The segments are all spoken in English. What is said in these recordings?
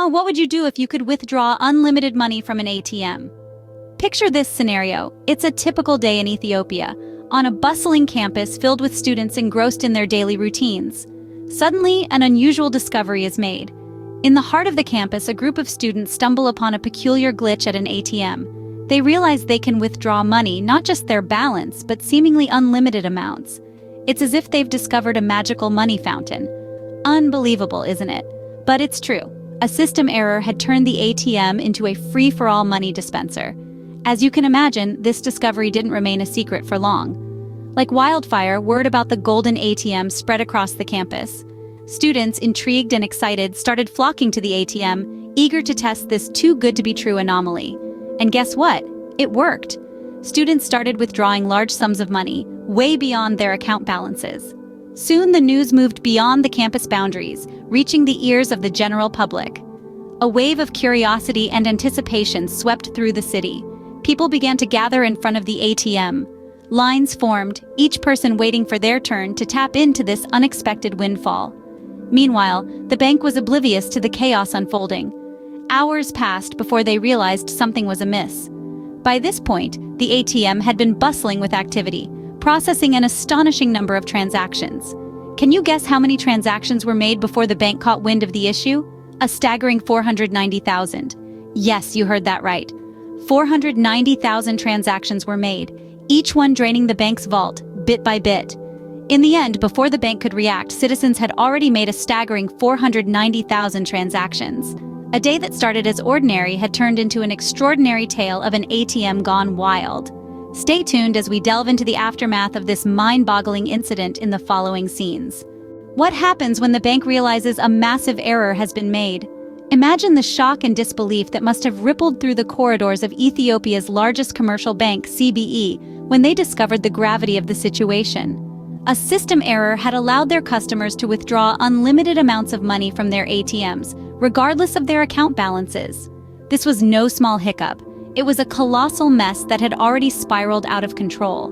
Now, what would you do if you could withdraw unlimited money from an ATM? Picture this scenario. It's a typical day in Ethiopia, on a bustling campus filled with students engrossed in their daily routines. Suddenly, an unusual discovery is made. In the heart of the campus, a group of students stumble upon a peculiar glitch at an ATM. They realize they can withdraw money, not just their balance, but seemingly unlimited amounts. It's as if they've discovered a magical money fountain. Unbelievable, isn't it? But it's true. A system error had turned the ATM into a free-for-all money dispenser. As you can imagine, this discovery didn't remain a secret for long. Like wildfire, word about the golden ATM spread across the campus. Students, intrigued and excited, started flocking to the ATM, eager to test this too-good-to-be-true anomaly. And guess what? It worked. Students started withdrawing large sums of money, way beyond their account balances. Soon the news moved beyond the campus boundaries, reaching the ears of the general public. A wave of curiosity and anticipation swept through the city. People began to gather in front of the ATM. Lines formed, each person waiting for their turn to tap into this unexpected windfall. Meanwhile, the bank was oblivious to the chaos unfolding. Hours passed before they realized something was amiss. By this point, the ATM had been bustling with activity, processing an astonishing number of transactions. Can you guess how many transactions were made before the bank caught wind of the issue? A staggering 490,000. Yes, you heard that right. 490,000 transactions were made, each one draining the bank's vault, bit by bit. In the end, before the bank could react, citizens had already made a staggering 490,000 transactions. A day that started as ordinary had turned into an extraordinary tale of an ATM gone wild. Stay tuned as we delve into the aftermath of this mind-boggling incident in the following scenes. What happens when the bank realizes a massive error has been made? Imagine the shock and disbelief that must have rippled through the corridors of Ethiopia's largest commercial bank, CBE, when they discovered the gravity of the situation. A system error had allowed their customers to withdraw unlimited amounts of money from their ATMs, regardless of their account balances. This was no small hiccup. It was a colossal mess that had already spiraled out of control.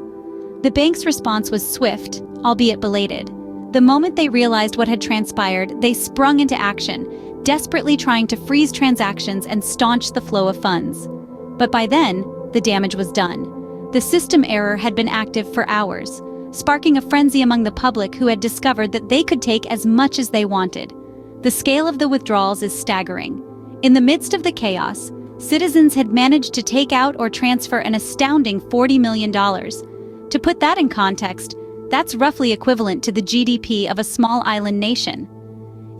The bank's response was swift, albeit belated. The moment they realized what had transpired, they sprung into action, desperately trying to freeze transactions and staunch the flow of funds. But by then, the damage was done. The system error had been active for hours, sparking a frenzy among the public who had discovered that they could take as much as they wanted. The scale of the withdrawals is staggering. In the midst of the chaos, citizens had managed to take out or transfer an astounding $40 million. To put that in context, that's roughly equivalent to the GDP of a small island nation.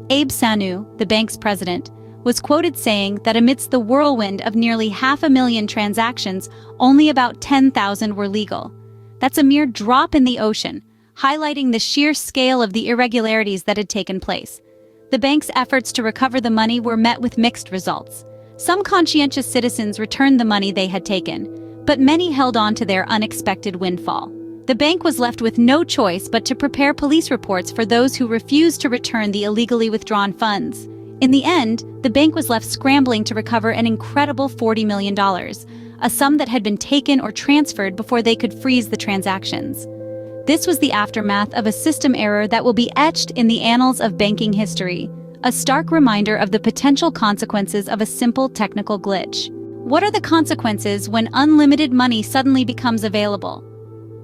Abe Sanu, the bank's president, was quoted saying that amidst the whirlwind of nearly 500,000 transactions, only about 10,000 were legal. That's a mere drop in the ocean, highlighting the sheer scale of the irregularities that had taken place. The bank's efforts to recover the money were met with mixed results. Some conscientious citizens returned the money they had taken, but many held on to their unexpected windfall. The bank was left with no choice but to prepare police reports for those who refused to return the illegally withdrawn funds. In the end, the bank was left scrambling to recover an incredible $40 million, a sum that had been taken or transferred before they could freeze the transactions. This was the aftermath of a system error that will be etched in the annals of banking history, a stark reminder of the potential consequences of a simple technical glitch. What are the consequences when unlimited money suddenly becomes available?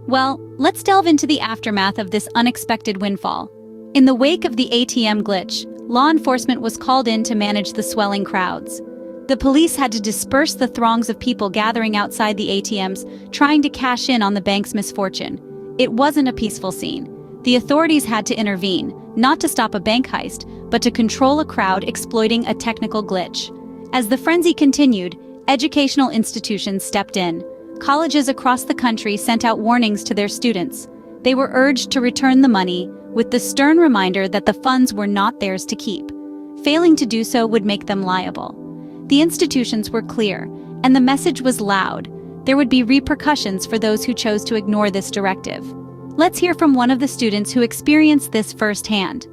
Well, let's delve into the aftermath of this unexpected windfall. In the wake of the ATM glitch, law enforcement was called in to manage the swelling crowds. The police had to disperse the throngs of people gathering outside the ATMs, trying to cash in on the bank's misfortune. It wasn't a peaceful scene. The authorities had to intervene, not to stop a bank heist, but to control a crowd exploiting a technical glitch. As the frenzy continued, educational institutions stepped in. Colleges across the country sent out warnings to their students. They were urged to return the money, with the stern reminder that the funds were not theirs to keep. Failing to do so would make them liable. The institutions were clear, and the message was loud. There would be repercussions for those who chose to ignore this directive. Let's hear from one of the students who experienced this firsthand.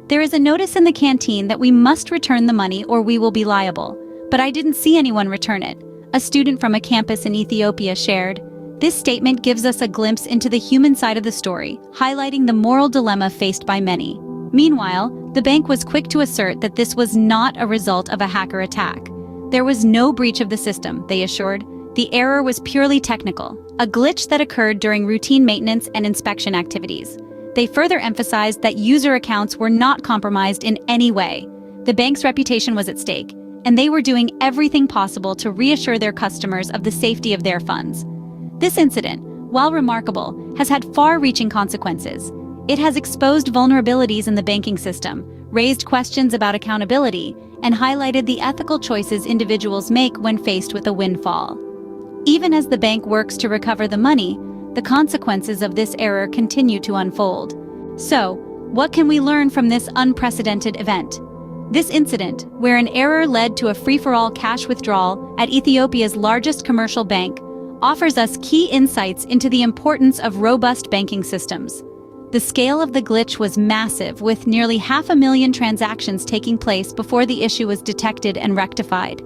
There is a notice in the canteen that we must return the money or we will be liable, but I didn't see anyone return it. A student from a campus in Ethiopia shared. This statement gives us a glimpse into the human side of the story, highlighting the moral dilemma faced by many. Meanwhile, The bank was quick to assert that this was not a result of a hacker attack. There was no breach of the system, they assured. The error was purely technical, a glitch that occurred during routine maintenance and inspection activities. They further emphasized that user accounts were not compromised in any way. The bank's reputation was at stake, and they were doing everything possible to reassure their customers of the safety of their funds. This incident, while remarkable, has had far-reaching consequences. It has exposed vulnerabilities in the banking system, raised questions about accountability, and highlighted the ethical choices individuals make when faced with a windfall. Even as the bank works to recover the money, the consequences of this error continue to unfold. So, what can we learn from this unprecedented event? This incident, where an error led to a free-for-all cash withdrawal at Ethiopia's largest commercial bank, offers us key insights into the importance of robust banking systems. The scale of the glitch was massive, with nearly 500,000 transactions taking place before the issue was detected and rectified.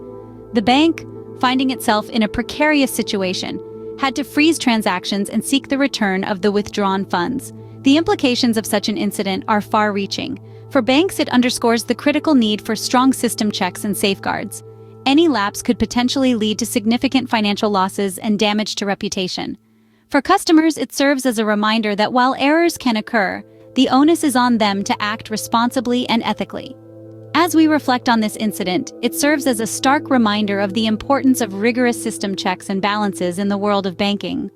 The bank, finding itself in a precarious situation, had to freeze transactions and seek the return of the withdrawn funds. The implications of such an incident are far-reaching. For banks, it underscores the critical need for strong system checks and safeguards. Any lapse could potentially lead to significant financial losses and damage to reputation. For customers, it serves as a reminder that while errors can occur, the onus is on them to act responsibly and ethically. As we reflect on this incident, it serves as a stark reminder of the importance of rigorous system checks and balances in the world of banking.